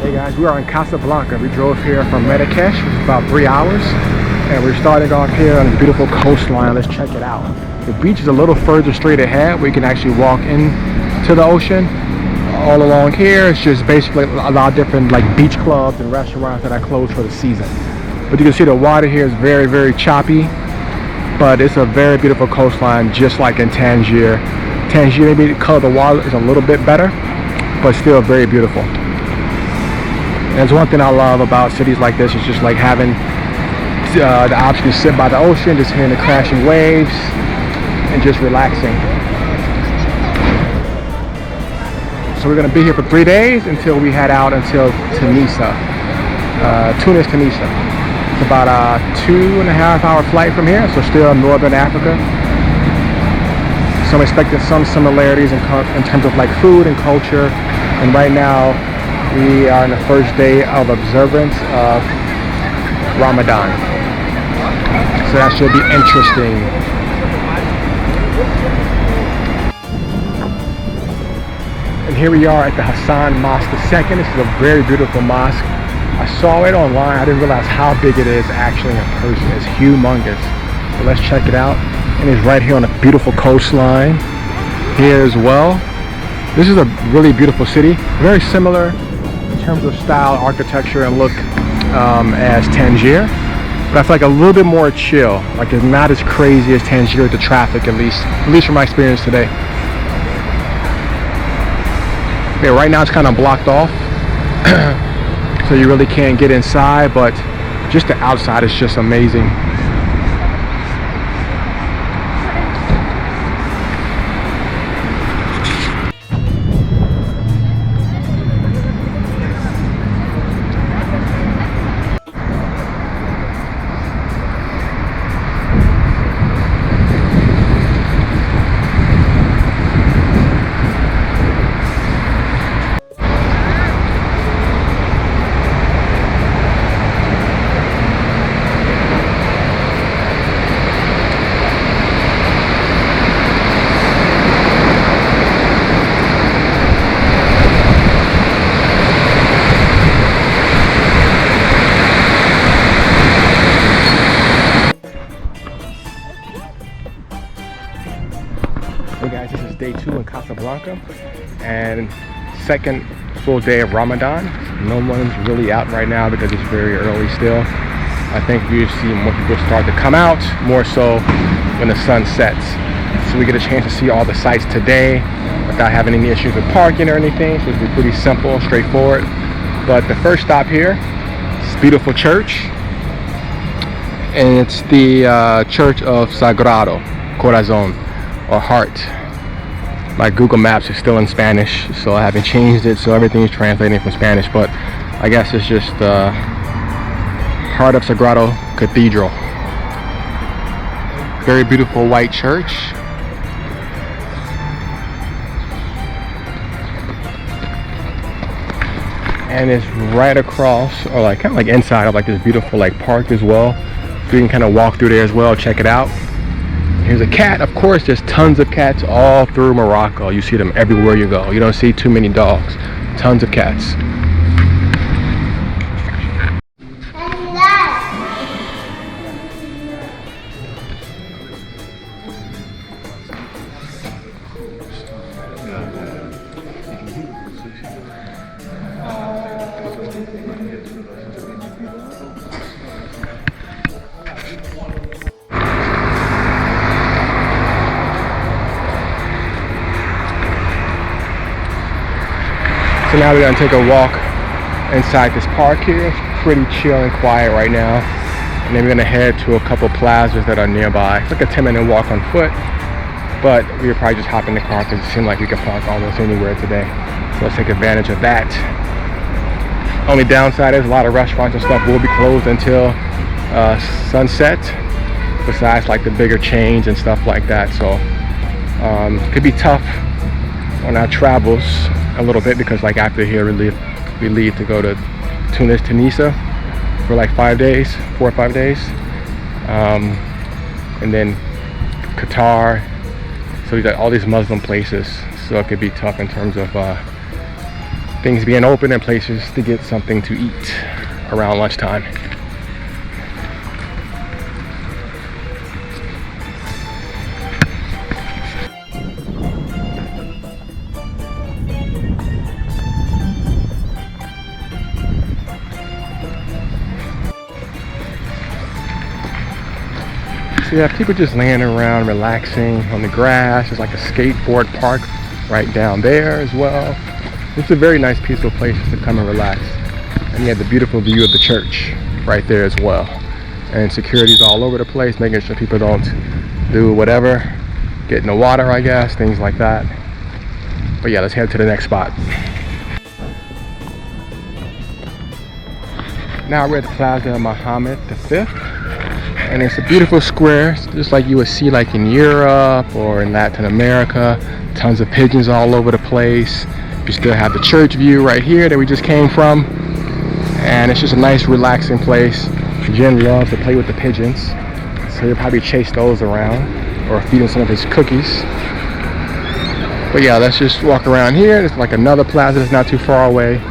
Hey guys, we are in Casablanca. We drove here from Marrakesh, which is about 3 hours. And we're starting off here on a beautiful coastline. Let's check it out. The beach is a little further straight ahead. We can actually walk into the ocean. All along here, it's just basically a lot of different like beach clubs and restaurants that are closed for the season. But you can see the water here is very, very choppy. But it's a very beautiful coastline, just like in Tangier. Tangier, maybe the color of the water is a little bit better, but still very beautiful. And there's one thing I love about cities like this, is just like having the option to sit by the ocean, just hearing the crashing waves, and just relaxing. So we're gonna be here for 3 days until we head out until Tunisia, Tunis, Tunisia. It's about a 2.5 hour flight from here, so still in northern Africa. So I'm expecting some similarities in terms of like food and culture. And right now we are on the first day of observance of Ramadan. So that should be interesting. And here we are at the Hassan Mosque II. This is a very beautiful mosque. I saw it online. I didn't realize how big it is actually in person. It's humongous. So let's check it out. And it's right here on a beautiful coastline here as well. This is a really beautiful city. Very similar in terms of style, architecture, and look as Tangier. But I feel like a little bit more chill. Like it's not as crazy as Tangier with the traffic, at least from my experience today. Yeah, right now it's kind of blocked off. So you really can't get inside, but just the outside is just amazing. Hey guys, this is day 2 in Casablanca and second full day of Ramadan. No one's really out right now because it's very early still. I think we've seen more people start to come out, more so when the sun sets. So we get a chance to see all the sights today without having any issues with parking or anything. So it'll be pretty simple, straightforward. But the first stop here is this beautiful church. And it's the Church of Sagrado Corazon, or Heart. My Google Maps is still in Spanish, so I haven't changed it, so everything is translating from Spanish, but I guess it's just Heart of Sagrado Cathedral. Very beautiful white church. And it's right across, or like kind of like inside of like this beautiful like park as well. So you can kind of walk through there as well, check it out. Here's a cat. Of course, there's tons of cats all through Morocco. You see them everywhere you go. You don't see too many dogs. Tons of cats. So now we're gonna take a walk inside this park here. It's pretty chill and quiet right now. And then we're gonna head to a couple plazas that are nearby. It's like a 10-minute walk on foot, but we'll probably just hop in the car because it seems like we can park almost anywhere today. So let's take advantage of that. Only downside is a lot of restaurants and stuff will be closed until sunset, besides like the bigger chains and stuff like that. So it could be tough on our travels a little bit, because like after here we leave to go to Tunis, Tunisia for like 5 days, 4 or 5 days, and then Qatar. So we got all these Muslim places, so it could be tough in terms of traveling. So we're gonna take advantage of that. Only downside is a lot of restaurants and stuff will be closed until sunset, besides like the bigger chains and stuff like that. So it could be tough on our travels a little bit, because like after here we leave to go to Tunis, Tunisia for like 5 days, 4 or 5 days, and then Qatar. So we got all these Muslim places, so it could be tough in terms of things being open and places to get something to eat around lunchtime. So yeah, people just laying around, relaxing on the grass. There's like a skateboard park right down there as well. It's a very nice, peaceful place to come and relax. And you have the beautiful view of the church right there as well. And security's all over the place, making sure people don't do whatever, get in the water, I guess, things like that. But yeah, let's head to the next spot. Now we're at the Plaza of Mohammed V. And it's a beautiful square, just like you would see like in Europe or in Latin America. Tons of pigeons all over the place. You still have the church view right here that we just came from. And it's just a nice relaxing place. Jen loves to play with the pigeons, so he'll probably chase those around or feed them some of his cookies. But yeah, let's just walk around here. There's like another plaza that's not too far away.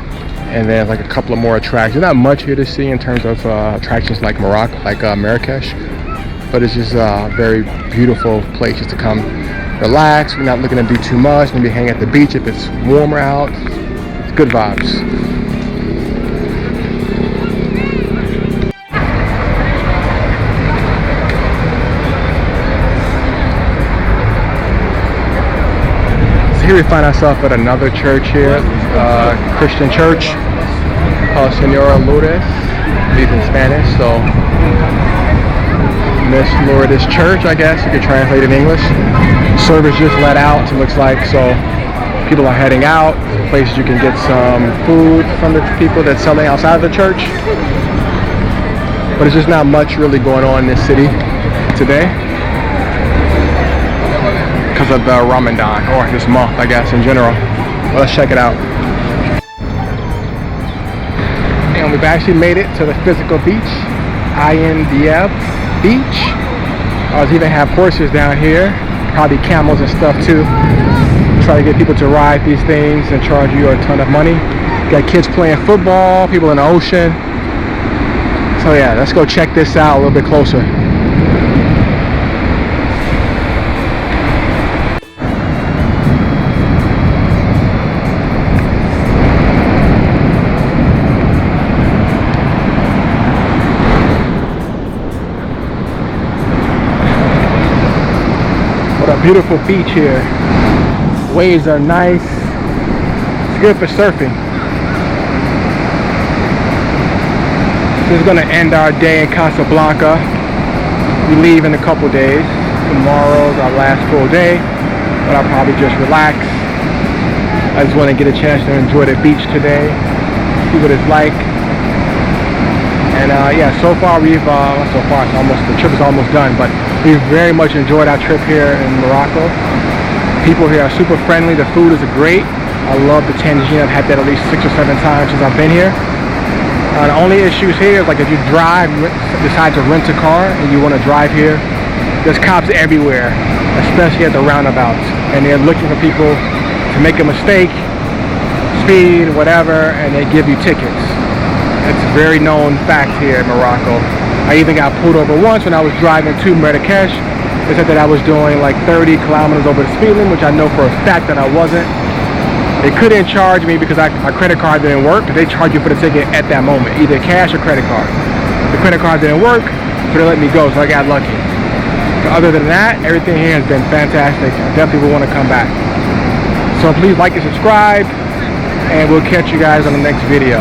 And then like a couple of more attractions. Not much here to see in terms of attractions like Morocco, like Marrakesh, but it's just a very beautiful place just to come relax. We're not looking to do too much. Maybe hang at the beach if it's warmer out. It's good vibes. So here we find ourselves at another church here. Christian church called Senora Lourdes, these in Spanish, so Miss Lourdes Church, I guess you could translate in English. Service just let out, it looks like, so people are heading out, places you can get some food from the people that's selling outside of the church. But it's just not much really going on in this city today because of the Ramadan, or this month, I guess, in general. Well, let's check it out. And we've actually made it to the physical beach, INDF beach. I'll even have horses down here, probably camels and stuff too. Try to get people to ride these things and charge you a ton of money. Got kids playing football, people in the ocean. So yeah, let's go check this out a little bit closer. Beautiful beach here. Waves are nice. It's good for surfing. This is going to end our day in Casablanca. We leave in a couple days. Tomorrow's our last full day, but I'll probably just relax. I just want to get a chance to enjoy the beach today, see what it's like. And yeah, so far we've the trip is almost done, but we've very much enjoyed our trip here in Morocco. People here are super friendly. The food is great. I love the tangine. I've had that at least 6 or 7 times since I've been here. The only issues here is like if you decide to rent a car and you want to drive here, there's cops everywhere, especially at the roundabouts, and they're looking for people to make a mistake, speed, whatever, and they give you tickets. It's a very known fact here in Morocco. I even got pulled over once when I was driving to Marrakesh. They said that I was doing like 30 kilometers over the speed limit, which I know for a fact that I wasn't. They couldn't charge me because my credit card didn't work. They charge you for the ticket at that moment, either cash or credit card. The credit card didn't work, so they let me go, so I got lucky. But other than that, everything here has been fantastic. I definitely will want to come back. So please like and subscribe, and we'll catch you guys on the next video.